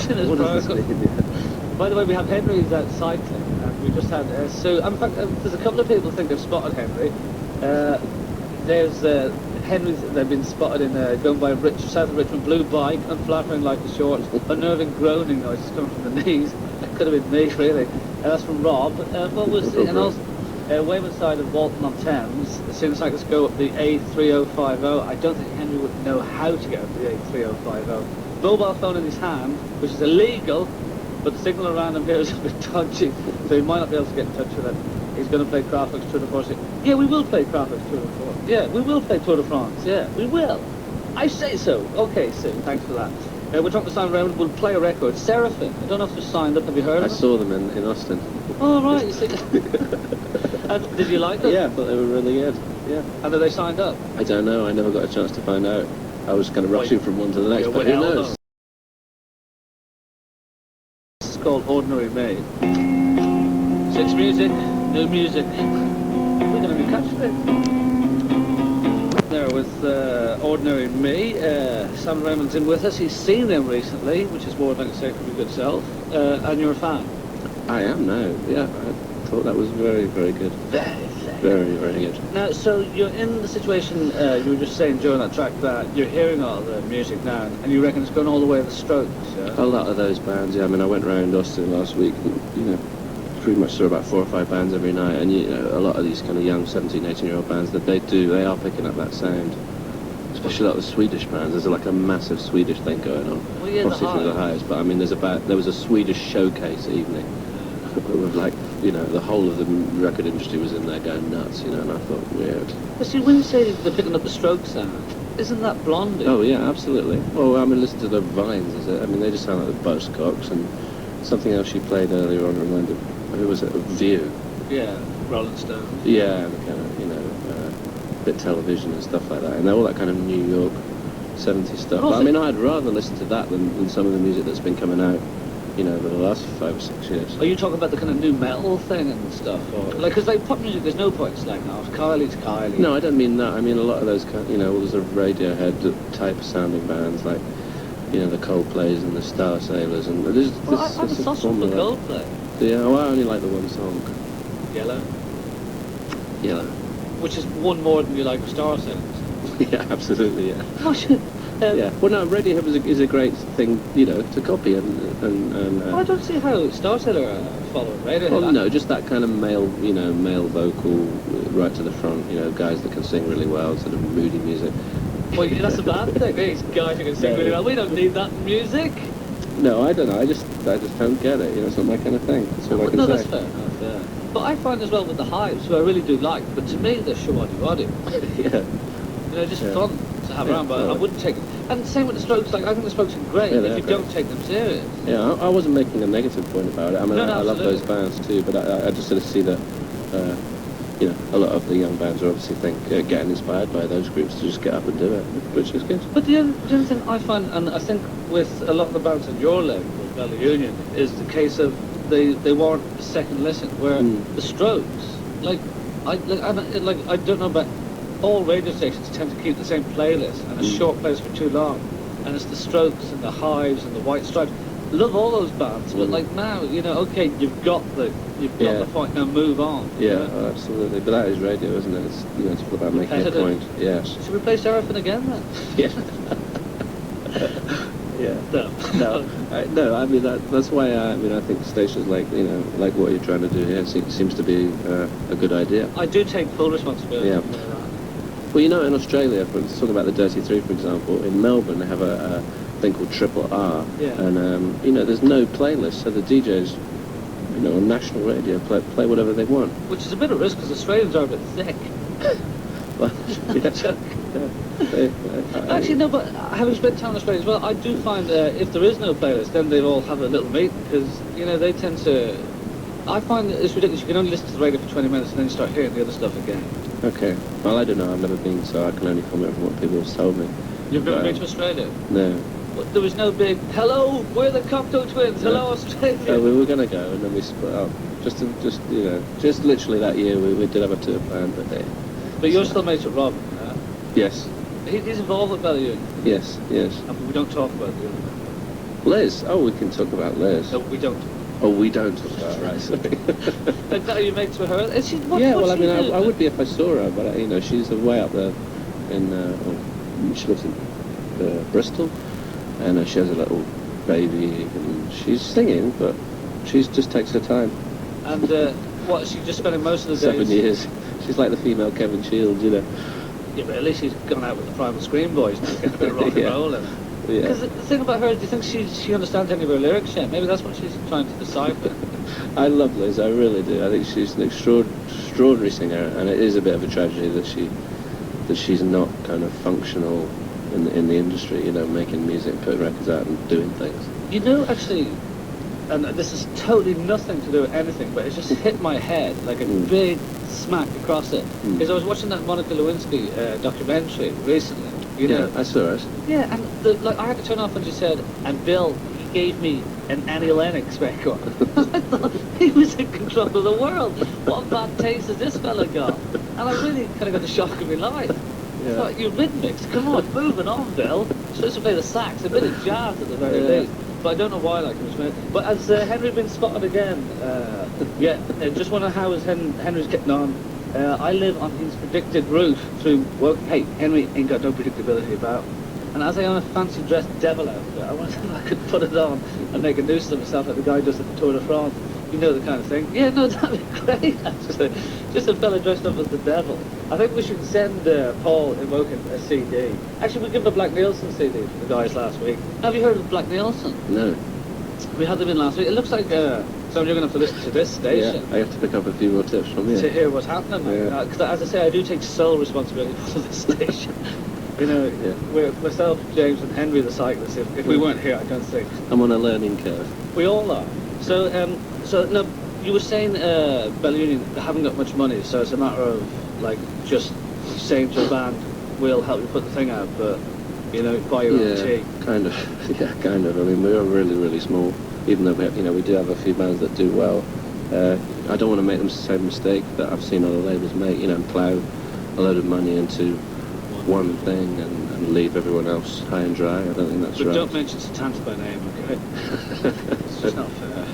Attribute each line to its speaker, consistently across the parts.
Speaker 1: in his program. By the way, we have Henry's out cycling, and we just had Sue. In fact, there's a couple of people think they've spotted Henry. There's Henry's. They've been spotted in going by south of Richmond, blue bike, unflattering like the shorts, unnerving groaning noises coming from the knees. That could have been me, really. That's from Rob. What was the, and also Weymouth side of Walton on Thames. As soon as cyclists go up the A3050, I don't think Henry would know how to get up the A3050. Mobile phone in his hand, which is illegal, but the signal around him here is a bit dodgy, so he might not be able to get in touch with it. He's going to play Craftworks Tour de France. Yeah, we will play Craftworks Tour de France. Yeah, we will play Tour de France. Yeah, we will. I say so. Okay, Sue, thanks for that. We're talking to Simon Raymond. We'll play a record. Seraphim. I don't know if they're signed up. Have you heard of them?
Speaker 2: I saw them in Austin.
Speaker 1: Oh, right. You see. And did you like them?
Speaker 2: Yeah, I thought they were really good. Yeah.
Speaker 1: And are they signed up?
Speaker 2: I don't know. I never got a chance to find out. I was kind of rushing from one to the next, but who knows?
Speaker 1: This is called Ordinary Me. Six music, no music. We're going to be catching there with Ordinary Me. Sam Raymond's in with us. He's seen them recently, which is more than I can say for your good self. And you're a fan?
Speaker 2: I am now. Yeah, I thought that was very, very good. Very, very good.
Speaker 1: Now, so you're in the situation you were just saying during that track that you're hearing all the music now, and you reckon it's going all the way to the Strokes, yeah?
Speaker 2: A lot of those bands, yeah. I mean, I went round Austin last week, and, you know, pretty much saw about 4 or 5 bands every night, and you know, a lot of these kind of young 17, 18-year-old bands that they are picking up that sound. Especially a lot of the Swedish bands. There's like a massive Swedish thing going on.
Speaker 1: Well, yeah,
Speaker 2: obviously from the Hives, but I mean, there was a Swedish showcase evening with, like, you know, the whole of the record industry was in there going nuts, you know, and I thought, weird.
Speaker 1: But see, when you say they're picking up the Strokes sound, isn't that Blondie?
Speaker 2: Oh yeah, absolutely. Well, I mean, listen to the Vines, is it? I mean, they just sound like the Buzzcocks, and something else she played earlier on reminded, who was it? View.
Speaker 1: Yeah, Rolling Stones.
Speaker 2: Yeah, and kind of, you know, bit television and stuff like that, and all that kind of New York 70s stuff. But, I mean, I'd rather listen to that than some of the music that's been coming out, you know, over the last 5 or 6 years.
Speaker 1: Are you talking about the kind of new metal thing and stuff, or like, because like pop music, there's no point slagging off. Kylie's Kylie.
Speaker 2: No, I don't mean that. I mean a lot of those, you know, all those Radiohead type of sounding bands, like, you know, the Coldplays and the Star Sailors, and there's
Speaker 1: I'm a sauce from the Coldplay.
Speaker 2: Yeah, well, I only like the one song.
Speaker 1: Yellow. Which is one more than you like Star Sailors.
Speaker 2: Yeah, absolutely, yeah.
Speaker 1: Yeah.
Speaker 2: Well, no, Radiohead is a great thing, you know, to copy and
Speaker 1: I don't see how Star Sailor following Radiohead.
Speaker 2: Well, no, just that kind of male vocal right to the front, you know, guys that can sing really well, sort of moody music.
Speaker 1: Well, that's a bad thing. These guys who can sing really well, we don't need that music.
Speaker 2: No, I don't know. I just don't get it. You know, it's not my kind of thing. That's all I can say.
Speaker 1: That's fair enough, yeah. But I find as well with the Hives, who I really do like, but to me they're shawady-waddy.
Speaker 2: Yeah.
Speaker 1: You know, just fun to have around, but I wouldn't take it. And same with the Strokes, like, I think the Strokes are great if you don't take them serious.
Speaker 2: Yeah, I wasn't making a negative point about it. I mean,
Speaker 1: no,
Speaker 2: I love those bands too, but I just sort of see that, you know, a lot of the young bands are obviously getting inspired by those groups to just get up and do it, which is good.
Speaker 1: But the other thing I find, and I think with a lot of the bands at your level, with Valley Union, is the case of they warrant a second listen, where the Strokes, I don't know about, all radio stations tend to keep the same playlist, and a short playlist for too long, and it's the Strokes and the Hives and the White Stripes. Love all those bands, but like now, you know, okay, you've got the point, now move on.
Speaker 2: Yeah, oh, absolutely. But that is radio, isn't it? It's, you know, it's all about making a point. Yes.
Speaker 1: Should we play Seraphim again then?
Speaker 2: Yeah. Yeah. No. I mean that's why I think stations like, you know, like what you're trying to do here seems to be a good idea.
Speaker 1: I do take full responsibility.
Speaker 2: Yeah. Well, you know, in Australia, talking about the Dirty Three, for example, in Melbourne they have a thing called Triple R, and you know, there's no playlist, so the DJs, you know, on national radio play whatever they want.
Speaker 1: Which is a bit of risk because Australians are a bit thick.
Speaker 2: Well,
Speaker 1: Actually, no, but having spent time in Australia as well, I do find if there is no playlist, then they all have a little meeting, because, you know, they tend to... I find it's ridiculous. You can only listen to the radio for 20 minutes and then you start hearing the other stuff again.
Speaker 2: Okay. Well, I don't know. I've never been, so I can only comment from what people have told me.
Speaker 1: You've never been to Australia?
Speaker 2: No.
Speaker 1: But there was no big, hello, we're the Cocteau Twins, hello, Australia.
Speaker 2: No, we were going to go, and then we split up. Just literally that year, we did have a tour planned,
Speaker 1: But you're still mates with Robin,
Speaker 2: Yes.
Speaker 1: He's involved with Valley Union?
Speaker 2: Yes.
Speaker 1: And we don't talk about the other.
Speaker 2: Liz. Oh, we can talk about Liz.
Speaker 1: No, we don't.
Speaker 2: Oh, we don't talk about her, right? Sorry.
Speaker 1: Like, are you mates with her? Is she,
Speaker 2: Yeah,
Speaker 1: what's
Speaker 2: well, I
Speaker 1: she
Speaker 2: mean,
Speaker 1: do?
Speaker 2: I would be if I saw her, but you know, she's way up there in. She lives in Bristol, and she has a little baby, and she's singing, but she just takes her time.
Speaker 1: And what, is she just spending most of the
Speaker 2: 7
Speaker 1: days?
Speaker 2: years. She's like the female Kevin Shields, you know.
Speaker 1: Yeah, but at least she's gone out with the Primal Scream Boys now, getting a bit of rock and
Speaker 2: Yeah.
Speaker 1: roll.
Speaker 2: Yeah.
Speaker 1: Because the thing about her, do you think she understands any of her lyrics yet? Maybe that's what she's trying to decipher.
Speaker 2: I love Liz, I really do. I think she's an extraordinary singer, and it is a bit of a tragedy that she's not kind of functional in the industry, you know, making music, putting records out and doing things.
Speaker 1: You know, actually, and this is totally nothing to do with anything, but it just hit my head like a big smack across it. Because I was watching that Monica Lewinsky documentary recently. You know,
Speaker 2: I saw it.
Speaker 1: Yeah, and I had to turn off when she said, "And Bill, he gave me an Annie Lennox record." I thought he was in control of the world. What bad taste has this fella got? And I really kind of got the shock of my life. I thought, you rhythmics, come on, moving on, Bill. You're supposed to play the sax, a bit of jazz at the very least. But I don't know why, like, but has Henry been spotted again? Just wonder how is Henry's getting on. I live on his predicted route through work. Hey, Henry ain't got no predictability about. And as I own a fancy dressed devil outfit, I wonder if I could put it on and make a nuisance of myself like the guy does at the Tour de France. You know the kind of thing. Yeah, no, that'd be great, actually. Just a fella dressed up as the devil. I think we should send Paul Imokin a CD. Actually, we gave him a Black Nielsen CD for the guys last week. Have you heard of Black Nielsen?
Speaker 2: No.
Speaker 1: We had them in last week. It looks like so you're going to have to listen to this station.
Speaker 2: Yeah, I have to pick up a few more tips from you.
Speaker 1: To hear what's happening.
Speaker 2: Yeah.
Speaker 1: Because as I say, I do take sole responsibility for this station. You know, we're myself, James, and Henry the cyclist. If we weren't here, I don't think.
Speaker 2: I'm on a learning curve.
Speaker 1: We all are. So no, you were saying Bell Union they haven't got much money, so it's a matter of like just saying to a band, "We'll help you put the thing out, but you know, buy your own tea."
Speaker 2: Kind of. Yeah, kind of. I mean, we are really, really small. Even though we do have a few bands that do well. I don't want to make them the same mistake that I've seen other labels make. You know, and plough a load of money into one thing and leave everyone else high and dry. I don't think that's
Speaker 1: But
Speaker 2: right.
Speaker 1: don't mention Satanta by name, okay? It's just not fair.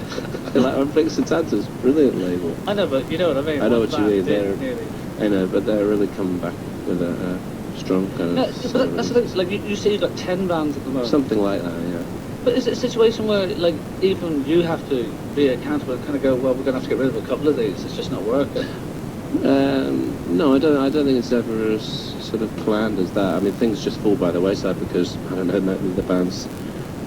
Speaker 2: Like, I think Satanta's a brilliant label.
Speaker 1: I know, but you know what I mean.
Speaker 2: I know
Speaker 1: One
Speaker 2: what you
Speaker 1: band
Speaker 2: mean.
Speaker 1: did, nearly.
Speaker 2: I know, but they're really coming back with a strong kind
Speaker 1: No,
Speaker 2: of...
Speaker 1: but that's the thing. Like you say, you've got 10 bands at the moment.
Speaker 2: Something like that, yeah.
Speaker 1: But is it a situation where, like, even you have to be accountable and kind of go, well, we're going to have to get rid of a couple of these. It's just not working.
Speaker 2: No, I don't think it's ever as sort of planned as that. I mean, things just fall by the wayside because, I don't know, maybe the bands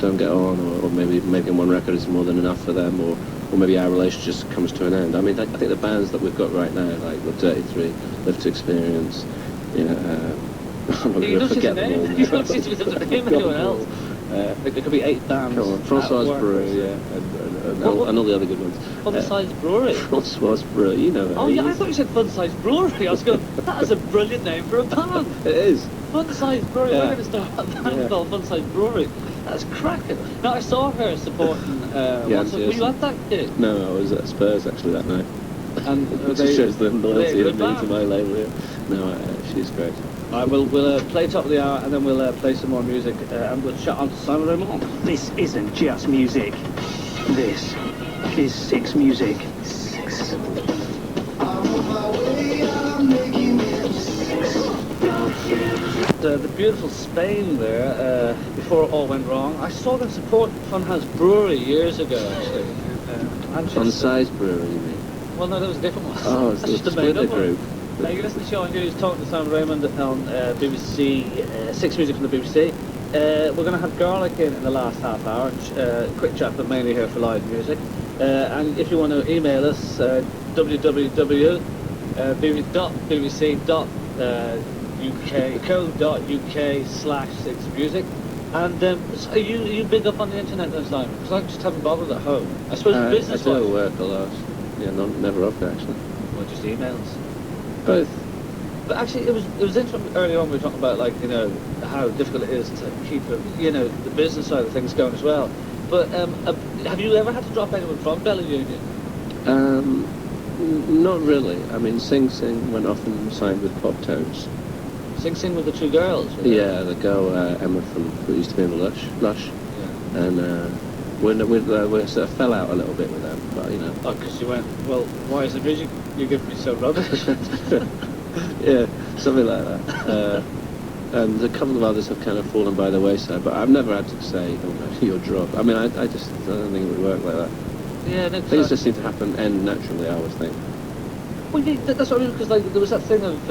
Speaker 2: don't get on, or maybe making one record is more than enough for them, or maybe our relationship just comes to an end. I mean, I think the bands that we've got right now, like the Dirty Three, Live to Experience, I'm not going to forget them all now.
Speaker 1: You don't seem to be able to name anyone else. There could be 8 bands.
Speaker 2: Come on, Francois Brewery, and all the other good ones.
Speaker 1: Fun Size Brewery.
Speaker 2: Francois Brewery, you know.
Speaker 1: Oh yeah, I thought you said Fun Size Brewery. I was going, that is a brilliant name for a band.
Speaker 2: It is.
Speaker 1: Fun Size Brewery.
Speaker 2: Yeah.
Speaker 1: We're going to start a band called Fun Size Brewery. That's cracking. Now I saw her supporting. Were you at that gig?
Speaker 2: No, I was at Spurs actually that night.
Speaker 1: And
Speaker 2: It just shows the loyalty of me
Speaker 1: band.
Speaker 2: to my label. Yeah. No, she's great.
Speaker 1: All right, we'll play top of the hour and then we'll play some more music and we'll chat on to Simon Raymond.
Speaker 3: This isn't just music. This is Six Music. Six.
Speaker 1: The beautiful Spain there, before it all went wrong, I saw them support Funhouse Brewery years ago actually. Manchester.
Speaker 2: On Size Brewery, you mean?
Speaker 1: Well, no, that was a different one.
Speaker 2: Oh, it's
Speaker 1: That's
Speaker 2: the
Speaker 1: just the main
Speaker 2: Splitter
Speaker 1: number.
Speaker 2: Group.
Speaker 1: You listen to the show on Hughes talking to Simon Raymond on BBC, Six Music from the BBC. We're going to have Garlic in the last half hour, quick chat, but mainly here for live music. And if you want to email us, www.bbc.co.uk/6music. And so are you big up on the internet then, Simon? Because I just haven't bothered at home. I suppose business-wise.
Speaker 2: I do work a lot. Yeah, never off actually.
Speaker 1: Or just emails.
Speaker 2: Both.
Speaker 1: But actually, it was interesting early on. We were talking about how difficult it is to keep the business side of things going as well. But have you ever had to drop anyone from Bella Union?
Speaker 2: Not really. I mean, Sing Sing went off and signed with Pop Tones.
Speaker 1: Sing Sing with the two girls.
Speaker 2: Yeah, the girl Emma who used to be in the Lush. and we sort of fell out a little bit with them, but you know.
Speaker 1: Oh, because you went, well, why is the music you give me so rubbish?
Speaker 2: Yeah, something like that. And a couple of others have kind of fallen by the wayside, but I've never had to say, oh no, you're dropped. I mean, I don't think it would work like that.
Speaker 1: Yeah, no,
Speaker 2: Things just seem to end naturally, I always think.
Speaker 1: Well, yeah, that's what I mean, because like, there was that thing of,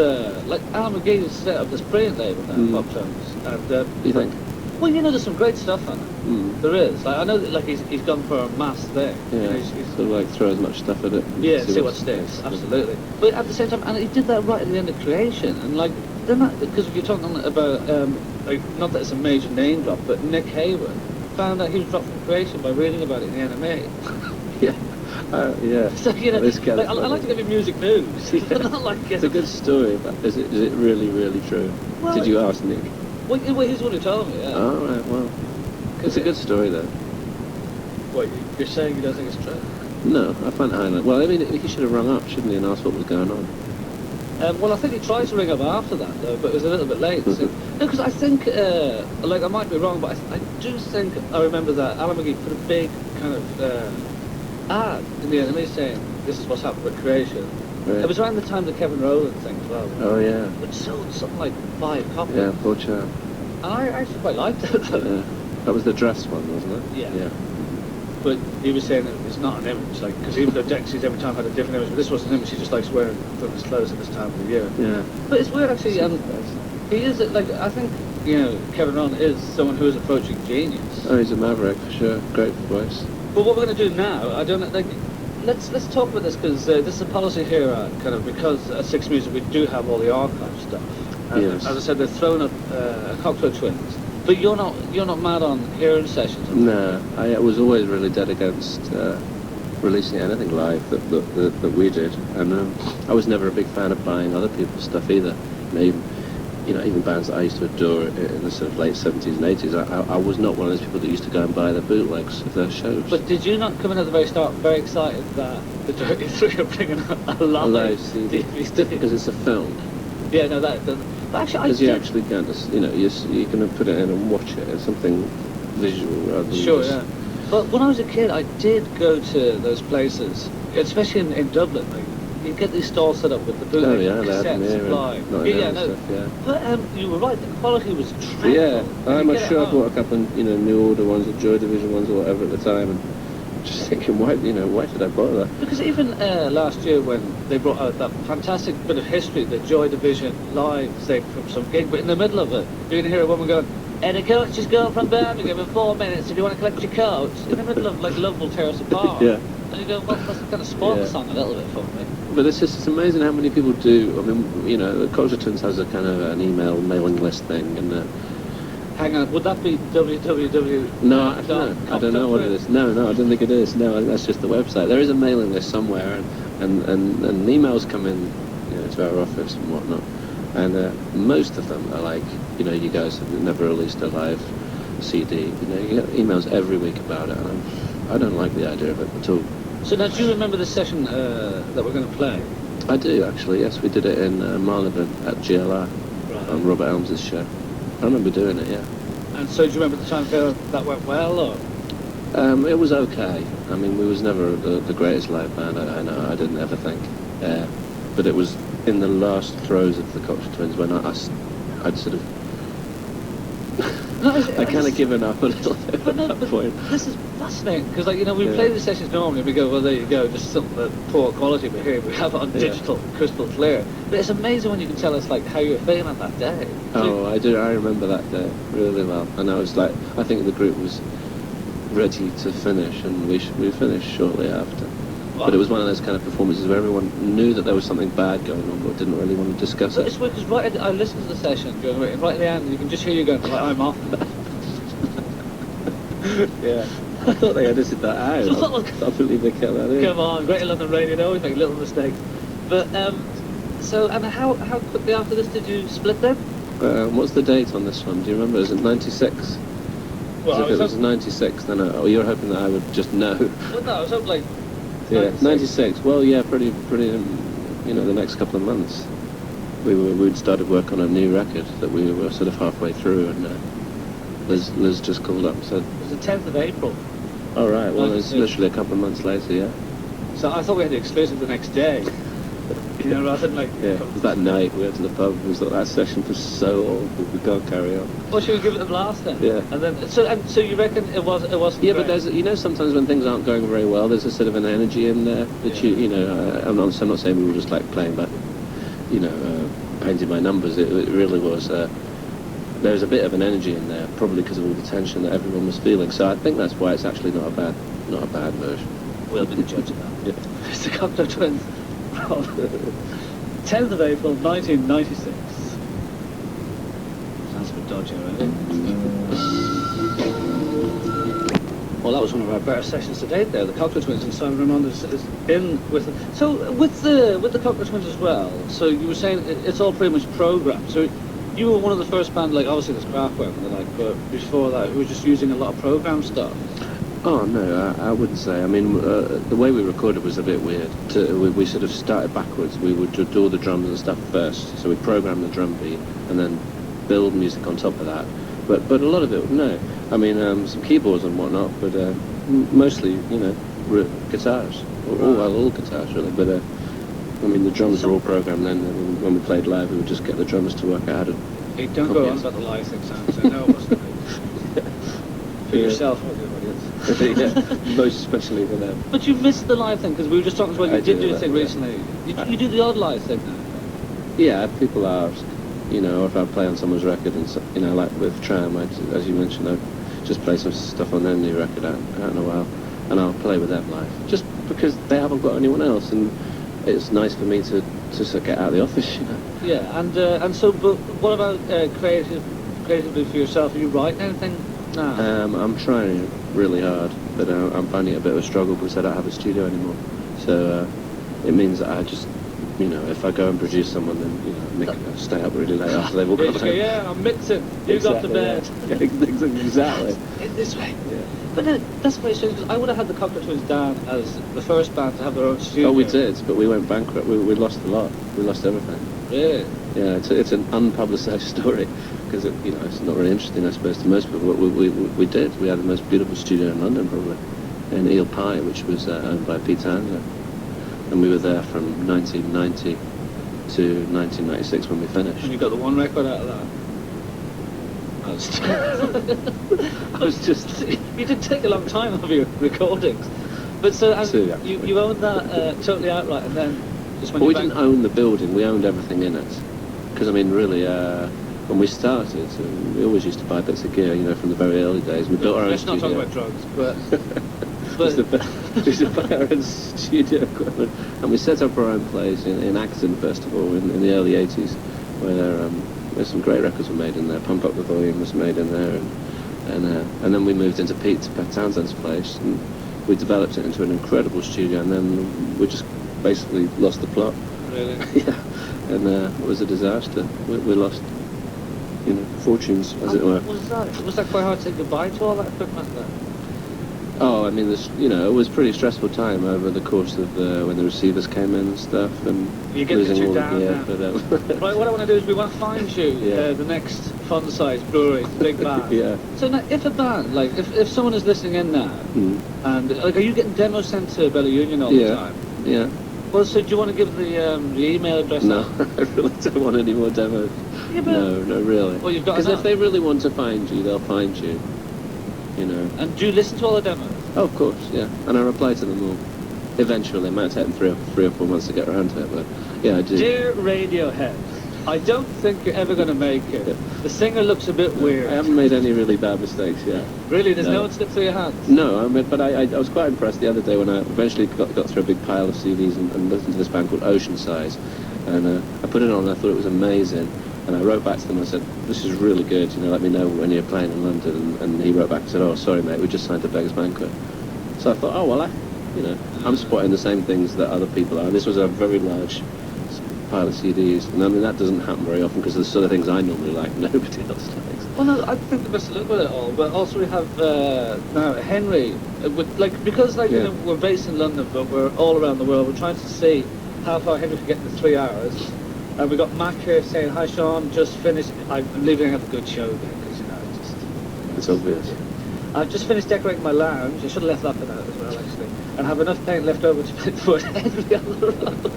Speaker 1: like, Alan McGee set up this brilliant label now, Pop Tones, and...
Speaker 2: You think?
Speaker 1: Well, you know, there's some great stuff on it.
Speaker 2: Mm.
Speaker 1: There is. Like, I know that, like, he's gone for a mass thing.
Speaker 2: Yeah,
Speaker 1: You know, he's
Speaker 2: sort of like throw as much stuff at it. And
Speaker 1: yeah, see what sticks. Absolutely. But at the same time, and he did that right at the end of Creation, and like, they're not, because if you're talking about, like, not that it's a major name drop, but Nick Hayward found out he was dropped from Creation by reading about it in the NMA.
Speaker 2: Yeah. Yeah.
Speaker 1: So, you know,
Speaker 2: This
Speaker 1: like, I like to give you music news.
Speaker 2: Yeah.
Speaker 1: Not like,
Speaker 2: It's a good story, but is it really, really true?
Speaker 1: Well,
Speaker 2: Did you ask Nick?
Speaker 1: Well, he's the one who told me, yeah.
Speaker 2: Oh, right, well. It's a good story, though.
Speaker 1: What, you're saying you don't think it's true?
Speaker 2: No, I find it highly... Well, I mean, he should have rung up, shouldn't he, and asked what was going on.
Speaker 1: Well, I think he tried to ring up after that, though, but it was a little bit late. So, no, because I think, like, I might be wrong, but I do think I remember that Alan McGee put a big kind of ad in the enemy saying, this is what's happened with Creation.
Speaker 2: Right.
Speaker 1: It was around the time the Kevin Rowland thing as well.
Speaker 2: Oh, yeah.
Speaker 1: Which sold something like 5 copies.
Speaker 2: Yeah, poor chap.
Speaker 1: And I actually quite liked it.
Speaker 2: Yeah. That was the dress one, wasn't it?
Speaker 1: Yeah.
Speaker 2: Yeah.
Speaker 1: But he was saying that it's not an image, like, because even though Dexys every time had a different image, but this wasn't an image, he just likes wearing his clothes at this time of the year.
Speaker 2: Yeah.
Speaker 1: But it's weird, actually, he is, like, I think, you know, Kevin Rowland is someone who is approaching genius.
Speaker 2: Oh, he's a maverick, for sure. Great voice.
Speaker 1: But what we're going to do now, I don't know, like, let's talk about this, because this is a policy here, kind of, because at Six Music we do have all the archive stuff. And
Speaker 2: Yes.
Speaker 1: as I said, they're throwing up Cocktail Twins. But you're not mad on hearing sessions?
Speaker 2: No, I was always really dead against releasing anything live that we did, and I was never a big fan of buying other people's stuff either. Even bands that I used to adore in the sort of late 70s and 80s, I was not one of those people that used to go and buy the bootlegs of their shows.
Speaker 1: But did you not come in at the very start very excited that the Dirty Three are bringing a live
Speaker 2: CD?
Speaker 1: DVD?
Speaker 2: Because it's a film.
Speaker 1: Yeah, no, but actually,
Speaker 2: Because you actually can, you're going to put it in and watch it as something visual rather than
Speaker 1: Sure,
Speaker 2: just...
Speaker 1: yeah. But when I was a kid, I did go to those places, especially in Dublin. Like, you get these stalls set up with the bootleg cassettes live.
Speaker 2: Yeah.
Speaker 1: But you were right, the quality was dreadful.
Speaker 2: Yeah, I'm
Speaker 1: You get
Speaker 2: sure
Speaker 1: it
Speaker 2: I bought a couple of, New Order ones or Joy Division ones or whatever at the time, and just thinking, why did I bother?
Speaker 1: Because even last year when they brought out that fantastic bit of history, the Joy Division live thing from some gig, but in the middle of it, you're going to hear a woman going, "And a coach is going from Birmingham in 4 minutes, if you want to collect your coat," in the middle of, like, Love Will Tear Us Apart.
Speaker 2: Yeah.
Speaker 1: And you go, well, that's kind of spoiled the song a little bit for me.
Speaker 2: But it's amazing how many people do. I mean, the Culture Twins has a kind of an email mailing list thing, and
Speaker 1: Hang on, would that be www?
Speaker 2: no, I don't know what it is. No, I don't think it is. No, that's just the website. There is a mailing list somewhere, and emails come in, to our office and whatnot, and most of them are like, you guys have never released a live CD. You get emails every week about it, and I don't like the idea of it at all.
Speaker 1: So now, do you remember the session that we're going to play?
Speaker 2: I do, actually, yes. We did it in Marylebone at GLR, on Robert Elms's show. I remember doing it, yeah. And
Speaker 1: so do you remember the time that went well, or?
Speaker 2: It was okay. I mean, we was never the greatest live band, I know, I didn't ever think. But it was in the last throes of the Culture Twins when I'd sort of... I kind of given up a little bit at that point.
Speaker 1: This is fascinating, because, like, we play these sessions normally and we go, well, there you go, just something poor quality, but here we have it on digital, crystal clear. But it's amazing when you can tell us, like, how you're feeling that day.
Speaker 2: Oh, I do. I remember that day really well. And I was like, I think the group was ready to finish, and we finished shortly after. Wow. But it was one of those kind of performances where everyone knew that there was something bad going on, but didn't really want to discuss it.
Speaker 1: It's weird, because I listened to the session, right at the end, you can just hear you going, like, I'm off.
Speaker 2: Yeah. I thought they edited that out. I believe they kept that in.
Speaker 1: Come on, Greater London Radio, they always make little mistakes. But, and how quickly after this did you split then?
Speaker 2: What's the date on this one? Do you remember? Is it 96?
Speaker 1: Well,
Speaker 2: if it was 96, then you were hoping that I would just know.
Speaker 1: Well, no, I was hoping, like...
Speaker 2: Yeah, 96. Well, yeah, pretty. The next couple of months, we'd started work on a new record that we were sort of halfway through, and Liz just called up and said,
Speaker 1: It was the 10th of April.
Speaker 2: "All right, well, it's
Speaker 1: 96.
Speaker 2: literally a couple of months later, yeah."
Speaker 1: So I thought we had the exclusive the next day. You know, rather than like...
Speaker 2: Yeah, it was that night we went to the pub. It was like, that session was so awful. We can't carry on.
Speaker 1: Well, should we give it a blast then?
Speaker 2: Yeah.
Speaker 1: And then, so you reckon it wasn't
Speaker 2: Yeah,
Speaker 1: great?
Speaker 2: but there's, you know, sometimes when things aren't going very well, there's a sort of an energy in there that you know. I'm not saying we were just like playing back, you know, painting by numbers. It really was. There was a bit of an energy in there, probably because of all the tension that everyone was feeling. So I think that's why it's actually not a bad version.
Speaker 1: We'll be the judge of that.
Speaker 2: Yeah.
Speaker 1: It's the Cocktail Twins from 10th of April 1996. Sounds a bit dodgy, really. Well, that was one of our better sessions to date there. The Cocktail Twins and Simon Ramond is in with them. So with the Cocktail Twins as well, so you were saying it's all pretty much programmed. So you were one of the first bands, like obviously there's Kraftwerk and the like, but before that who were just using a lot of program stuff.
Speaker 2: Oh no, I wouldn't say. I mean, the way we recorded was a bit weird. We sort of started backwards. We would do all the drums and stuff first. So we programmed the drum beat and then build music on top of that. But a lot of it, no. I mean, some keyboards and whatnot, but mostly, you know, guitars. All guitars really. But I mean, the drums were all programmed then. And when we played live, we would just get the drummers to work out.
Speaker 1: Hey, don't go on about the live thing, Sam. So I know it wasn't for yourself or the audience.
Speaker 2: Yeah, most especially for them.
Speaker 1: But you missed the live thing because we were just talking about you did do a thing
Speaker 2: yeah.
Speaker 1: recently. You do the odd live thing now.
Speaker 2: Yeah, people ask, you know, if I play on someone's record and so, you know, like with Tram, as you mentioned, I just play some stuff on their new record out in a while, and I'll play with them live, just because they haven't got anyone else, and it's nice for me to sort of get out of the office, you know.
Speaker 1: Yeah, and so, but what about creatively for yourself? Are you writing anything now?
Speaker 2: I'm trying really hard, but I'm finding it a bit of a struggle because I don't have a studio anymore. So it means that I just, you know, if I go and produce someone, then, you know, stay up really late after they've all gone home.
Speaker 1: Yeah, I'm mixing. You got to bed.
Speaker 2: Yeah. Exactly.
Speaker 1: In this way.
Speaker 2: Yeah.
Speaker 1: But that's very strange because I would have had the Cocktail Twins down as the first band to have their own studio.
Speaker 2: Oh, we did, but we went bankrupt. We lost a lot. We lost everything.
Speaker 1: Really?
Speaker 2: Yeah, it's an unpublicised story because you know it's not really interesting, I suppose, to most people. But we did. We had the most beautiful studio in London, probably, in Eel Pie, which was owned by Peter Handler, and we were there from 1990 to 1996 when we finished.
Speaker 1: And you got the one record out of that. I was just. You did take a long time of your recordings, but so you owned that totally outright, and then just when
Speaker 2: we
Speaker 1: you
Speaker 2: didn't own the building. We owned everything in it, because I mean, really, when we started, we always used to buy bits of gear, you know, from the very early days. We built our own
Speaker 1: Let's not
Speaker 2: studio.
Speaker 1: talk about drugs, but.
Speaker 2: We used to buy our own studio equipment, and we set up our own place in Acton, first of all, in the early 80s, where there's some great records were made in there. Pump Up the Volume was made in there, and then we moved into Pete Townsend's place, and we developed it into an incredible studio, and then we just basically lost the plot.
Speaker 1: Really?
Speaker 2: Yeah, and it was a disaster. We lost, you know, fortunes, as it were.
Speaker 1: Was that quite hard to say goodbye to all that equipment then?
Speaker 2: Oh, I mean, you know, it was a pretty stressful time over the course of when the receivers came in and stuff, and
Speaker 1: you're getting
Speaker 2: losing all
Speaker 1: down
Speaker 2: the gear.
Speaker 1: now.
Speaker 2: But,
Speaker 1: Right, what I want to do is we want to find you the next fun size brewery, the big band.
Speaker 2: Yeah.
Speaker 1: So now, if a band, like, if someone is listening in now, and like, are you getting demos sent to Bella Union all the time?
Speaker 2: Yeah.
Speaker 1: Well, so do you want to give the email address?
Speaker 2: No,
Speaker 1: out?
Speaker 2: I really don't want any more demos.
Speaker 1: Yeah, but
Speaker 2: No, really.
Speaker 1: Well, you've got
Speaker 2: because if they really want to find you, they'll find you. You know.
Speaker 1: And do you listen to all the demos?
Speaker 2: Oh, of course, yeah. And I reply to them all. Eventually, it might take them three or 4 months to get around to it, but yeah, I do.
Speaker 1: Dear Radiohead, I don't think you're ever going to make it. The singer looks a bit weird.
Speaker 2: I haven't made any really bad mistakes yet.
Speaker 1: Really? There's no one slipped through your hands?
Speaker 2: No, I mean, but I was quite impressed the other day when I eventually got through a big pile of CDs and listened to this band called Oceanside, and I put it on and I thought it was amazing. And I wrote back to them and I said, this is really good, you know, let me know when you're playing in London. And he wrote back and said, oh, sorry, mate, we just signed to Beggars Banquet. So I thought, oh, well, I'm spotting the same things that other people are. This was a very large pile of CDs. And I mean, that doesn't happen very often because the sort of things I normally like, nobody else likes.
Speaker 1: Well, no, I think the best to look with it all, but also we have now Henry, because you know, we're based in London, but we're all around the world. We're trying to see how far Henry can get in the 3 hours. And we got Mac here saying, hi Sean, just finished. I'm leaving out a good show there, because, you know,
Speaker 2: It's obvious.
Speaker 1: I've just finished decorating my lounge. I should have left that bit out as well, actually. And have enough paint left over to paint the word Henry on the road.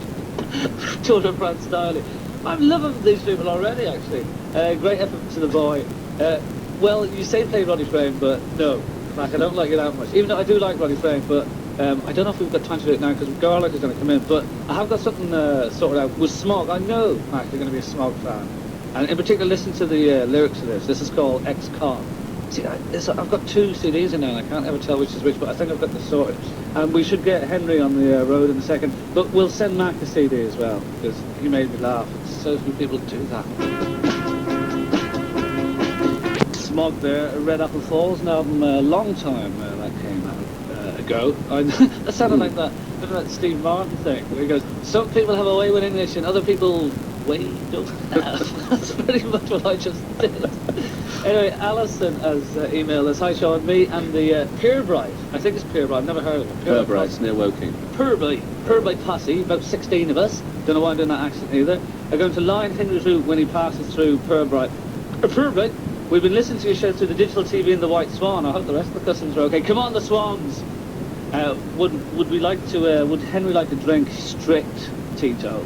Speaker 1: Tour de France style. I'm loving these people already, actually. Great effort to the boy. Well, you say play Ronnie Frame, but no. Like, I don't like it that much. Even though I do like Ronnie Frame, but I don't know if we've got time to do it now because Garlic is going to come in. But I have got something sorted out with Smog. I know, Mac, you're going to be a Smog fan. And in particular, listen to the lyrics of this. This is called Ex-Con. See, I've got 2 CDs in there, and I can't ever tell which is which, but I think I've got this sorted. And we should get Henry on the road in a second, but we'll send Mac a CD as well, because he made me laugh. So few people do that. Smog there, Red Apple Falls, an album a long time that came out ago. That sounded like that Steve Martin thing, where he goes, some people have a way with English and other people don't have. That's pretty much what I just did. Anyway, Alison has emailed us. Hi Sean, me and the Purebright, I think it's Purebright, I've never heard of it.
Speaker 2: Purebright's near Woking.
Speaker 1: Purebright posse, about 16 of us, don't know why I'm doing that accent either, are going to line Henry's route when he passes through Purebright. Purebright, we've been listening to your show through the digital TV and the White Swan. I hope the rest of the customers are okay. Come on, the Swans! Would we like to, would Henry like to drink strict Tito?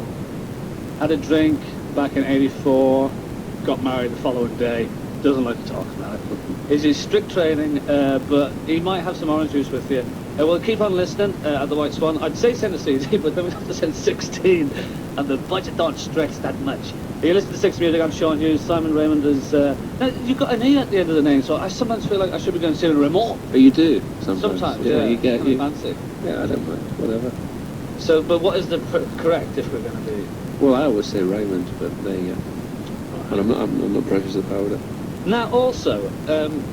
Speaker 1: Had a drink back in '84, got married the following day, doesn't like to talk about it. Is his strict training, but he might have some orange juice with you. We'll keep on listening at the White Swan. I'd say send a CD, but then we'd have to send 16, and the budget don't stretch that much. You listen to 6 Music, I'm Sean Hughes, Simon Raymond is... now, you've got an E at the end of the name, so I sometimes feel like I should be going to Simon Raymond.
Speaker 2: But you do, sometimes.
Speaker 1: Yeah,
Speaker 2: you get...
Speaker 1: fancy.
Speaker 2: Yeah, I don't mind, whatever.
Speaker 1: So, but what is the correct if we're going to be...
Speaker 2: Well, I always say Raymond, but there you go. And I'm not precious about it.
Speaker 1: Now, also,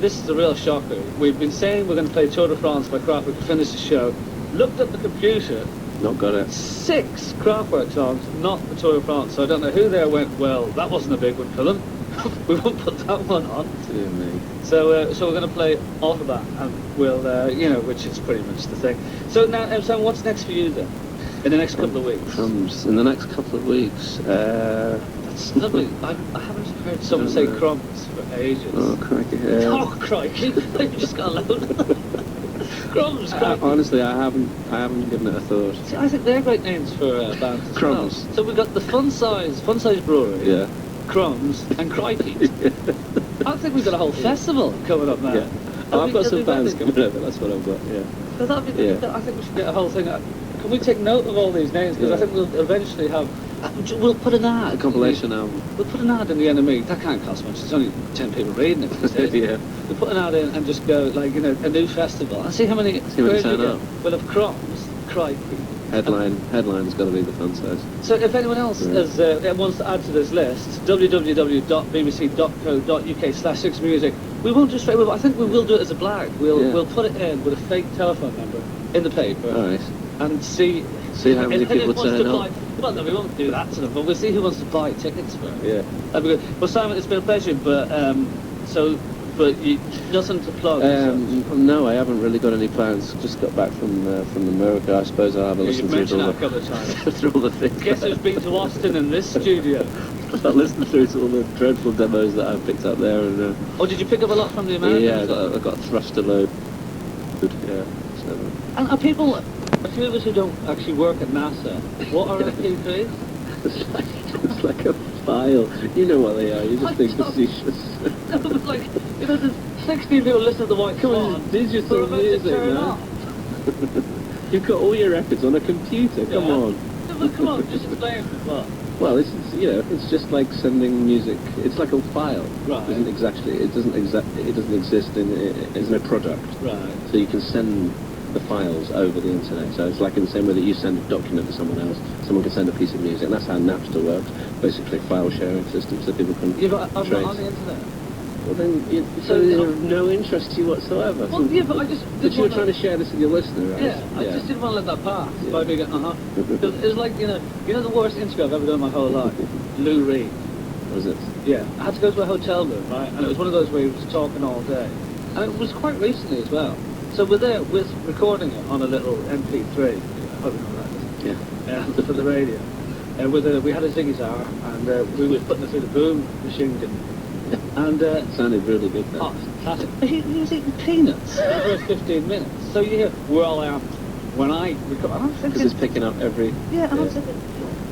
Speaker 1: this is a real shocker. We've been saying we're going to play Tour de France by Kraftwerk to finish the show. Looked at the computer.
Speaker 2: Not got it.
Speaker 1: 6 Kraftwerk songs, not the Tour de France. So I don't know who there went, well, that wasn't a big one for them. We won't put that one on.
Speaker 2: Dear me.
Speaker 1: So we're going to play off of that, and we'll, which is pretty much the thing. So now, Sam, what's next for you then? In the next couple of weeks?
Speaker 2: Crumbs. In the next couple of weeks.
Speaker 1: That's lovely. I haven't heard someone say crumbs for ages.
Speaker 2: Oh, crikey.
Speaker 1: Oh, crikey. You've just got a load. Crumbs, crikey.
Speaker 2: Honestly, I haven't given it a thought.
Speaker 1: See, I think they're great names for bands as
Speaker 2: Crumbs.
Speaker 1: well. So we've got the Fun Size Brewery.
Speaker 2: Yeah.
Speaker 1: Crumbs and Crikey. I think we've got a whole festival coming up now.
Speaker 2: Yeah. I've got some bands coming over, that's what I've got, yeah.
Speaker 1: So that'd be, I think we should get a whole thing. Can we take note of all these names? Because I think we'll eventually have... We'll put an ad.
Speaker 2: A compilation album.
Speaker 1: We'll put an ad in the NME. That can't cost much. There's only 10 people reading it.
Speaker 2: Yeah.
Speaker 1: We'll put an ad in and just go, like, a new festival. And see how many
Speaker 2: turn up.
Speaker 1: We'll have Crumbs, Crikey.
Speaker 2: Headline's got to be the Fun Size.
Speaker 1: So if anyone else has, wants to add to this list, www.bbc.co.uk/6music, we won't just straight away, I think we will do it as a blag. We'll put it in with a fake telephone number in the paper.
Speaker 2: All right.
Speaker 1: And see
Speaker 2: how many people turn up.
Speaker 1: Well, no, we won't do that to them, but we'll see who wants to buy tickets for it.
Speaker 2: Yeah.
Speaker 1: That'd be good. Well, Simon, it's been a pleasure, but nothing to plug.
Speaker 2: No, I haven't really got any plans. Just got back from America. I suppose I'll have a listen
Speaker 1: You've
Speaker 2: through
Speaker 1: mentioned that a couple of times.
Speaker 2: through all the things.
Speaker 1: Guess who's been to Austin in this studio?
Speaker 2: I'll listen through to all the dreadful demos that I've picked up there. And
Speaker 1: oh, did you pick up a lot from the Americans?
Speaker 2: Yeah, I got thrust a load. Yeah. So.
Speaker 1: And are people, a few of us who don't actually work at NASA, what are MP3s?
Speaker 2: It's like a file. You know what they are. You just think facetious.
Speaker 1: No, but like, there's 16 people listening to the White Swan.
Speaker 2: Digital music, man. You've got all your records on a computer. Come on.
Speaker 1: No, but come on, just explain what.
Speaker 2: Well, it's just like sending music. It's like a file.
Speaker 1: Right.
Speaker 2: It doesn't exist in a product.
Speaker 1: Right.
Speaker 2: So you can send the files over the internet. So it's like in the same way that you send a document to someone else, someone can send a piece of music, and that's how Napster works. Basically, file sharing system, so people can
Speaker 1: I'm not on the internet.
Speaker 2: Well, then, so there's no interest to you whatsoever.
Speaker 1: Well, yeah, but I just...
Speaker 2: But you were trying to share this with your listener, right?
Speaker 1: Yeah, I just didn't want to let that pass. Yeah. By being, It was like, the worst interview I've ever done in my whole life. Lou Reed.
Speaker 2: Was it?
Speaker 1: Yeah. I had to go to a hotel room, right? And it was one of those where he was talking all day. And it was quite recently as well. So we're there with recording it on a little MP3. I hope you know what that is. Yeah. For the radio. We had a Ziggy Zar, and we were putting it through the boom machine. And
Speaker 2: sounded really good though.
Speaker 1: Oh, classic. But he was eating peanuts for the first 15 minutes. So you hear, well, when I record, and I'm
Speaker 2: Because
Speaker 1: thinking,
Speaker 2: it's picking up every...
Speaker 1: yeah, and I'm thinking,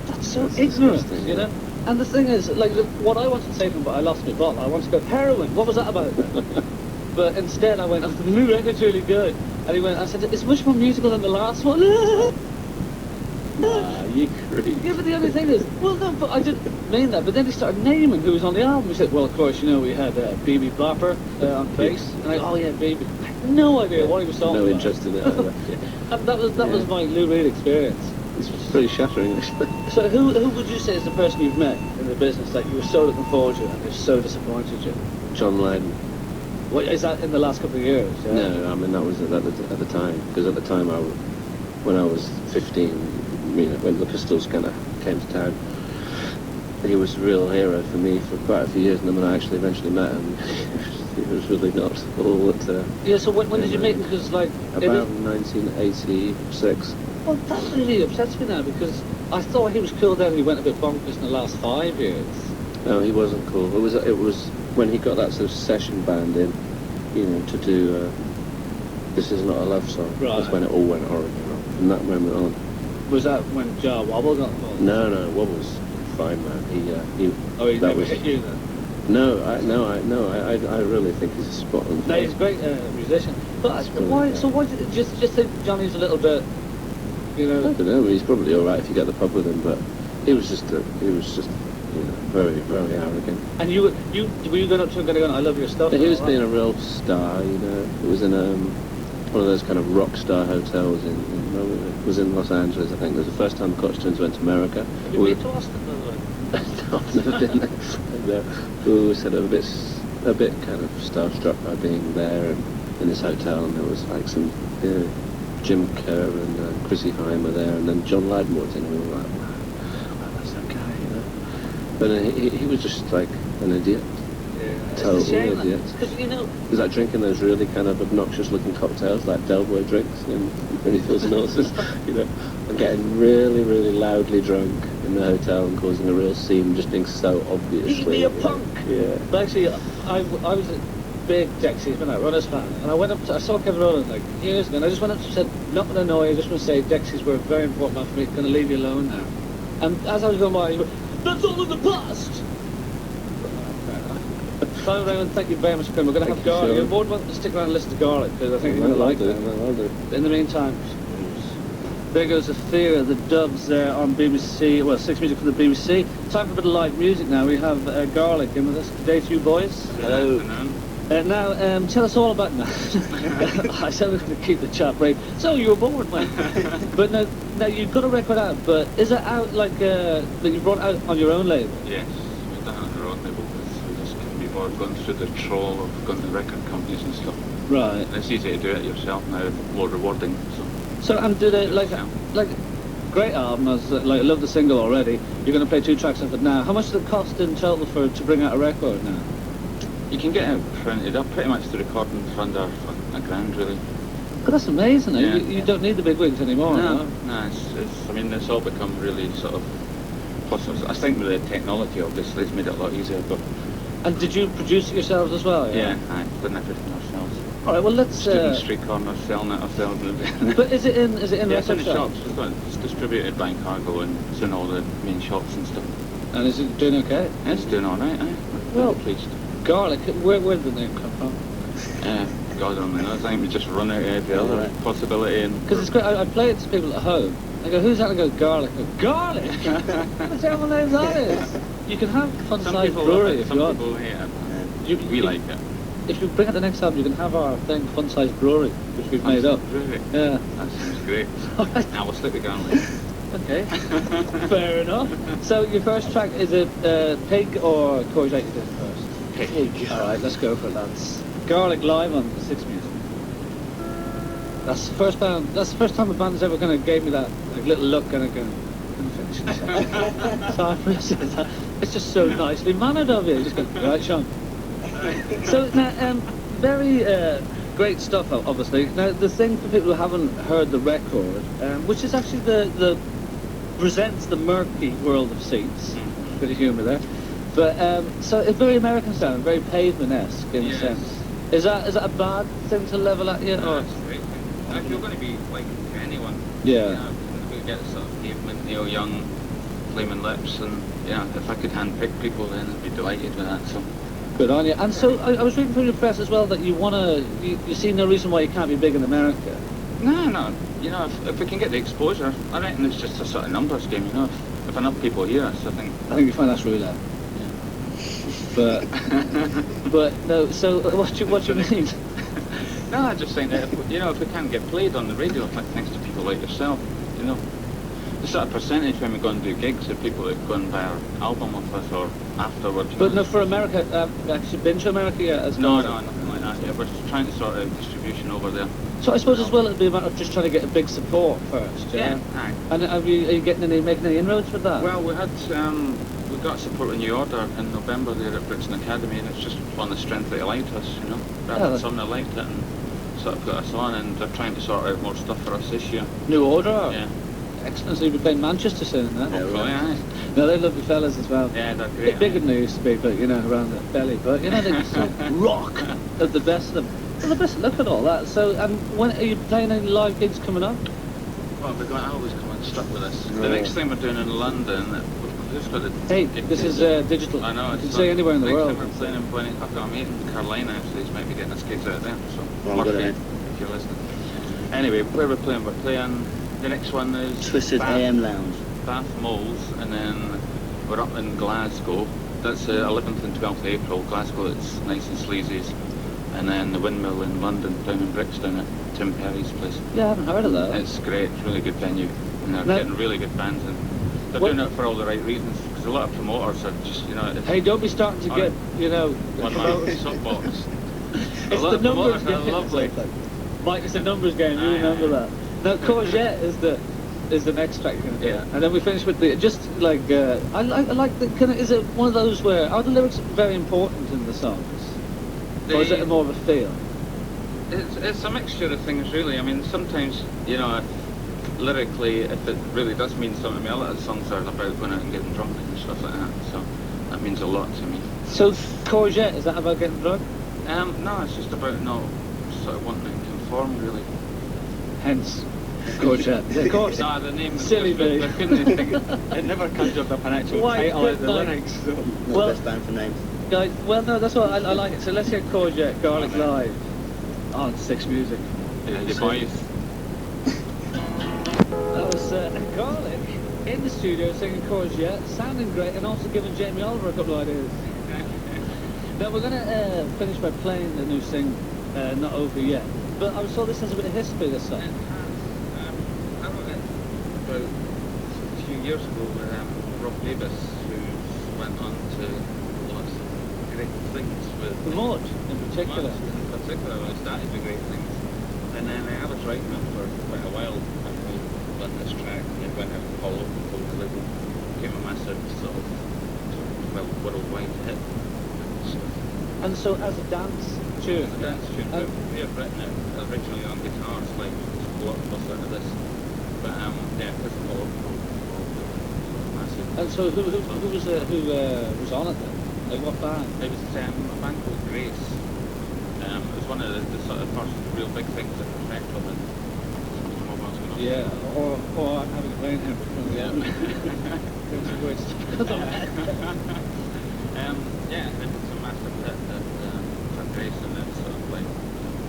Speaker 1: that's so
Speaker 2: That's
Speaker 1: ignorant,
Speaker 2: disgusting,
Speaker 1: you
Speaker 2: yeah.
Speaker 1: know? And the thing is, like, what I wanted to say to him, but I lost my bottle, I wanted to go, heroin, what was that about? But instead I went, oh, the new record's really good. And he went, I said, it's much more musical than the last one.
Speaker 2: Ah, you creep.
Speaker 1: Yeah, but the only thing is, well, no, but I didn't mean that. But then he started naming who was on the album. He said, well, of course, you know, we had Louise Barker on bass. And I go, oh yeah, baby. I had no idea what he was talking
Speaker 2: No
Speaker 1: about.
Speaker 2: interest in it either.
Speaker 1: And that was my Lou Reed experience.
Speaker 2: It's pretty shattering, actually.
Speaker 1: So who would you say is the person you've met in the business that you were so looking forward to and they've so disappointed you?
Speaker 2: John Lydon.
Speaker 1: What is that in the last couple of years? Yeah?
Speaker 2: No, I mean, that was at the time. Because at the time, when I was 15, you know, when the Pistols kind of came to town, he was a real hero for me for quite a few years. And then when I actually eventually met him, he was really not all that...
Speaker 1: Yeah, so when did you meet him? Because, like...
Speaker 2: About 1986.
Speaker 1: Well, that really upsets me now, because I thought he was cool then and he went a bit bonkers in the last 5 years.
Speaker 2: No, he wasn't cool. It was when he got that sort of session band in, you know, to do This Is Not a Love Song.
Speaker 1: Right.
Speaker 2: That's when it all went horribly wrong. From that moment on.
Speaker 1: Was that when Jar Wobble got involved?
Speaker 2: No, Wobble's fine, man. He
Speaker 1: Oh, he
Speaker 2: that
Speaker 1: never
Speaker 2: was,
Speaker 1: hit you then?
Speaker 2: No, I really think he's a spot on.
Speaker 1: No, he's a great musician. But why?
Speaker 2: yeah.
Speaker 1: So why did you just think Johnny's a little bit, you
Speaker 2: I
Speaker 1: know?
Speaker 2: don't know. He's probably all right if you get the pub with him, but he was just you know, very, very arrogant.
Speaker 1: And were you going up to him going, I love your stuff?
Speaker 2: He was
Speaker 1: and all
Speaker 2: being
Speaker 1: that?
Speaker 2: a real star, you know. It was in one of those kind of rock star hotels it was in Los Angeles, I think. It was the first time the Cochranes went to America.
Speaker 1: Have you been to Austin, by the way?
Speaker 2: No, I've never been there. We were sort of a bit kind of starstruck by being there and in this hotel, and there was like some Jim Kerr and Chrissy Hine were there, and then John Lydon walked in, and we were like, wow, that's that guy, you know. But he was just like an idiot. Total
Speaker 1: It's a shame,
Speaker 2: idiot.
Speaker 1: because, you know,
Speaker 2: He was like drinking those really kind of obnoxious looking cocktails like Del Boy drinks when he feels nauseous, you know, and getting really, really loudly drunk in the hotel and causing a real scene, just being so obviously...
Speaker 1: Eat me a punk!
Speaker 2: Yeah.
Speaker 1: But actually, I was a big Dexys Midnight Runners fan, and I saw Kevin Rowland like years ago, and I just went up and said, not going to annoy you, I just want to say Dexys were a very important man for me, going to leave you alone now. And as I was going by, he went, that's all in the past! Simon Raymond, thank you very much for coming. We're going to have Garlic. You're more than welcome to stick around and listen to Garlic, because I think you're going to like it.
Speaker 2: I'll do.
Speaker 1: In the meantime, there goes a fear, the Dubs there on BBC, well, 6 Music for the BBC. Time for a bit of live music now. We have Garlic in with us. Good day to you, boys.
Speaker 2: Hello.
Speaker 1: Now, tell us all about... I said we were going to keep the chat brief. So, you were bored, man. But now, you've got a record out, but is it out, like, that you brought out on your own label?
Speaker 4: Yes, we've done it on our own label because we just couldn't be bothered going through the troll of going to record companies and stuff.
Speaker 1: Right.
Speaker 4: And it's easy to do it yourself now, more rewarding. So
Speaker 1: And did it,
Speaker 4: Yeah.
Speaker 1: like, great album, I love the single already. You're going to play 2 tracks of it now. How much does it cost in total to bring out a record now?
Speaker 4: you can get it printed up pretty much the recording for under $1,000 really.
Speaker 1: But that's amazing.
Speaker 4: Yeah.
Speaker 1: You don't need the big wigs anymore.
Speaker 4: No,
Speaker 1: No?
Speaker 4: I mean, it's all become really sort of possible. I think with the technology, obviously, it's made it a lot easier, but
Speaker 1: And did you produce it yourselves as well?
Speaker 4: yeah, done everything ourselves.
Speaker 1: All right. Well, let's.
Speaker 4: Stood in street corners, selling it ourselves.
Speaker 1: But is it in
Speaker 4: yeah, it's in
Speaker 1: record
Speaker 4: the shops. It's distributed by Cargo and it's in all the main shops and stuff.
Speaker 1: And is it doing okay?
Speaker 4: It's doing all right, eh?
Speaker 1: Well-
Speaker 4: Very pleased.
Speaker 1: Garlic. Where did the name come from?
Speaker 4: God only knows. I think we just run out of every other possibility and...
Speaker 1: Because it's great. I play it to people at home. I go, who's that? I go, Garlic. I go, Garlic. What the terrible name that is? You can have Fun
Speaker 4: Some
Speaker 1: Size
Speaker 4: people
Speaker 1: Brewery
Speaker 4: love it,
Speaker 1: if
Speaker 4: some
Speaker 1: you want.
Speaker 4: people hate it.
Speaker 1: You-
Speaker 4: We like it.
Speaker 1: If you bring out the next album, you can have our thing, Fun Size Brewery, which we've made up.
Speaker 4: Really?
Speaker 1: Yeah.
Speaker 4: That seems great. I will stick with Garlic.
Speaker 1: Okay. Fair enough. So your first track, is it Pig or Courgette you did first?
Speaker 4: Pig.
Speaker 1: Alright, let's go for it, lads. Garlic live on 6 Music. That's the first time a band's ever kind of gave me that little look and going finish it. So I appreciate that. It's just so nicely mannered of you. Just go, right, Sean. So now, very great stuff, obviously. Now, the thing for people who haven't heard the record, which is actually the presents the murky world of Seats. Bit of humour there. But so it's very American sound, very Pavement-esque in a sense. Is that a bad thing to level at you?
Speaker 4: No,
Speaker 1: Or?
Speaker 4: it's a great thing. And if you're going to be like to anyone,
Speaker 1: Yeah.
Speaker 4: you know, if we get sort of pavement, Neil Young, Flaming Lips, and if I could handpick people, then I'd be delighted with that. So.
Speaker 1: Good on you. And so I was reading from your press as well that you see no reason why you can't be big in America.
Speaker 4: No. You know, if we can get the exposure, I reckon it's just a sort of numbers game. You know, if enough people hear us, I think.
Speaker 1: I think you find that's roulette. But no. So what do you mean?
Speaker 4: No, I just think that if we can get played on the radio, thanks to people like yourself, you know, the sort of percentage when we go and do gigs of people that go and buy our album with us or afterwards.
Speaker 1: But no, for America, actually been to America yet?
Speaker 4: No, nothing like that. Yeah, we're just trying to sort out distribution over there.
Speaker 1: So I suppose as well it'd be a matter of just trying to get a big support first. Yeah.
Speaker 4: Aye.
Speaker 1: And are you making any inroads with that?
Speaker 4: Well, we got support in New Order in November there at Brixton Academy, and it's just on the strength that they liked us, you know. Some that liked it and sort of put us on, and they're trying to sort out more stuff for us this year.
Speaker 1: New Order?
Speaker 4: Yeah.
Speaker 1: Excellent. So you'll be playing Manchester soon, then?
Speaker 4: Hopefully, aye.
Speaker 1: No, they're lovely fellas as well.
Speaker 4: Yeah, they're
Speaker 1: A
Speaker 4: great.
Speaker 1: bit bigger than they used to be, but around the belly. But they're just so rock at the best of them. Well, the best look at all that. So, when are you playing any live gigs coming up?
Speaker 4: Well, we're going to always come unstuck with us. The next thing we're doing in London, we've just got the.
Speaker 1: Hey, this is digital.
Speaker 4: I know.
Speaker 1: You can say anywhere in the world.
Speaker 4: Next time we're playing in Buenos. I've got a mate in Carolina actually. He's maybe getting us gigs out there. So Murphy, if you're listening. Anyway, where we're playing the next one is
Speaker 5: Twisted
Speaker 4: Bath,
Speaker 5: AM Lounge.
Speaker 4: Bath Moles, and then we're up in Glasgow. That's 11th and 12th April. Glasgow, it's nice and sleazy. And then the Windmill in London, down in Brixton at Tim Perry's place.
Speaker 1: Yeah, I haven't heard of that.
Speaker 4: It's great, it's a really good venue, and they're getting really good bands, and they're doing it for all the right reasons, because a lot of promoters are just,
Speaker 1: Hey, don't be starting to get,
Speaker 4: one man soapbox.
Speaker 1: It's the numbers game.
Speaker 4: Lovely.
Speaker 1: Mike, it's a numbers game, you remember that. Now, Courgette is the next track,
Speaker 4: Yeah.
Speaker 1: And then we finish with I like the is it one of those where, are the lyrics very important in the songs? Or is it more of a feel?
Speaker 4: It's a mixture of things, really. I mean, sometimes, lyrically, if it really does mean something, a lot of the songs are about going out and getting drunk and stuff like that, so that means a lot to me.
Speaker 1: So, Courgette, is that about getting drunk?
Speaker 4: No, it's just about not sort of wanting to conform, really.
Speaker 1: Hence, Courgette. Of course.
Speaker 4: No, the name
Speaker 1: Silly me.
Speaker 4: I couldn't think it never conjured up an actual title of the lyrics. So.
Speaker 5: Not the best band for names.
Speaker 1: Guys, well, no, that's what I like it. So let's get Courgette, Garlic Live on Six Music.
Speaker 4: Yeah, the boys.
Speaker 1: That was Garlic in the studio singing Courgette, sounding great, and also giving Jamie Oliver a couple of ideas. Now we're going to finish by playing the new thing, Not Over Yet. But I saw this has a bit of history, this song.
Speaker 4: I wrote it about a few years ago with Rob Davis, who went on to lots of great things with
Speaker 1: The Mud, in particular.
Speaker 4: In particular, when it started with great things. And then I was writing them for quite a while after we done this track, and it went out all over the whole label. Became a massive sort of worldwide hit.
Speaker 1: And so as a dance tune.
Speaker 4: It's a dance tune, but we have written it originally on guitars, like a lot of us out of this. But yeah, it's all massive.
Speaker 1: And so who was on it then? Like what band?
Speaker 4: It was a band called Grace. It was one of the sort of first real big things that Spectrum and Mobile's going on.
Speaker 1: Yeah, or I'm having a brain hemorrhage.
Speaker 4: Yeah. Yeah, it was a massive hit for Grace, and it's sort of like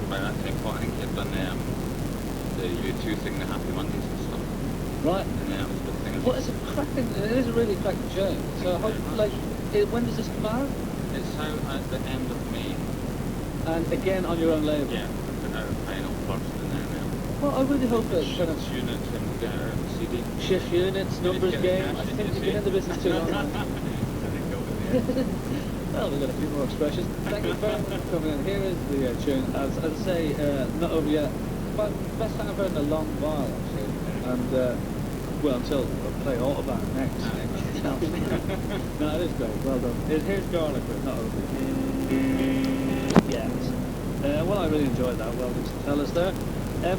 Speaker 4: by that time, I think he'd done the U2 thing, the Happy Mondays and stuff.
Speaker 1: Right.
Speaker 4: And yeah, it was a big thing.
Speaker 1: Well, it is a really cracking tune. So when does this come out?
Speaker 4: It's out at the end of May.
Speaker 1: And again on your own label?
Speaker 4: Yeah, put out a final first and then
Speaker 1: well, I really hope it's kind of
Speaker 4: units and get out a CD.
Speaker 1: shift units, numbers game. I think you've been in the business too long. Well, we've got a few more expressions. Thank you very much for coming in. Here is the tune. As I say, Not Over Yet. But best time I've heard in a long while, actually. And, well, until we'll play Autobahn next. No, it is great. Well done. Here's Garlic with Not Over Yet. Yes. Well, I really enjoyed that. Well done, fellas there.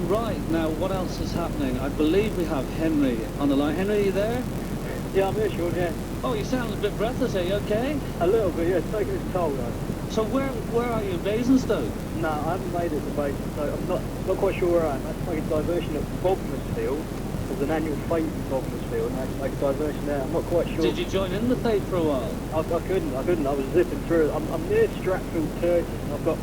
Speaker 1: Right, now, what else is happening? I believe we have Henry on the line. Henry, are you there?
Speaker 6: Yeah, I'm here, Sean, yeah.
Speaker 1: Oh, you sound a bit breathless. Are you okay?
Speaker 6: A little bit, yeah, it's taking its toll, though.
Speaker 1: So where are you in Basingstoke?
Speaker 6: No, I haven't made it to base, so I'm not quite sure where I am. I had to make a diversion at Bogmersfield. There's an annual fete in Bogmersfield, and I had to make a diversion there. I'm not quite sure.
Speaker 1: Did you join in the fete for a while?
Speaker 6: I couldn't. I was zipping through it. I'm near Stratfield Turgis, and I've got...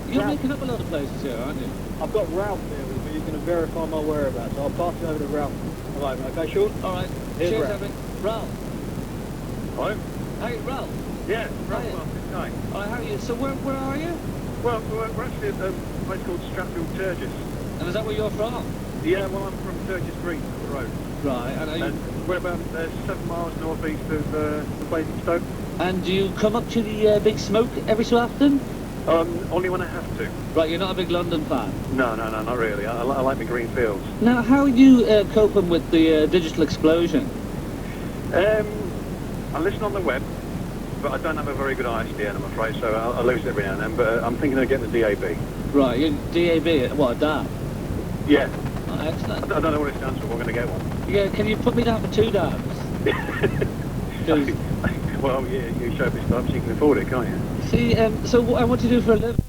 Speaker 1: You're making up a lot of places here, aren't you?
Speaker 6: I've got Ralph here with me, who's going to verify my whereabouts. So I'll pass it over to Ralph. All right, okay, Sean?
Speaker 1: All right.
Speaker 6: Here's
Speaker 1: Cheers,
Speaker 6: Ralph.
Speaker 1: Henry. Ralph.
Speaker 5: Hello?
Speaker 1: Hey, Ralph.
Speaker 5: Yeah,
Speaker 1: Hiya.
Speaker 5: right, well, hi.
Speaker 1: All right, how are you? So where are you?
Speaker 5: Well, we're actually at a place called Stratfield Turgis.
Speaker 1: And is that where you're from?
Speaker 5: Yeah, well, I'm from Turgis Green, up the road.
Speaker 1: Right, and are you...
Speaker 5: And we're about 7 miles northeast of the Basingstoke.
Speaker 1: And do you come up to the Big Smoke every so often?
Speaker 5: Only when I have to.
Speaker 1: Right, you're not a big London fan?
Speaker 5: No, not really. I like my green fields.
Speaker 1: Now, how are you coping with the digital explosion?
Speaker 5: I listen on the web, but I don't have a very good ISDN, I'm afraid, so I lose it every now and then, but I'm thinking of getting the DAB.
Speaker 1: Right, you DAB, what, a DAB?
Speaker 5: Yeah.
Speaker 1: Oh, excellent.
Speaker 5: I don't know what it stands for, we're going to get one.
Speaker 1: Yeah, can you put me down for 2 DABs? 'Cause-
Speaker 5: Well, yeah, you show me stuff, so you can afford it, can't you?
Speaker 1: see, so what I want to do for a living...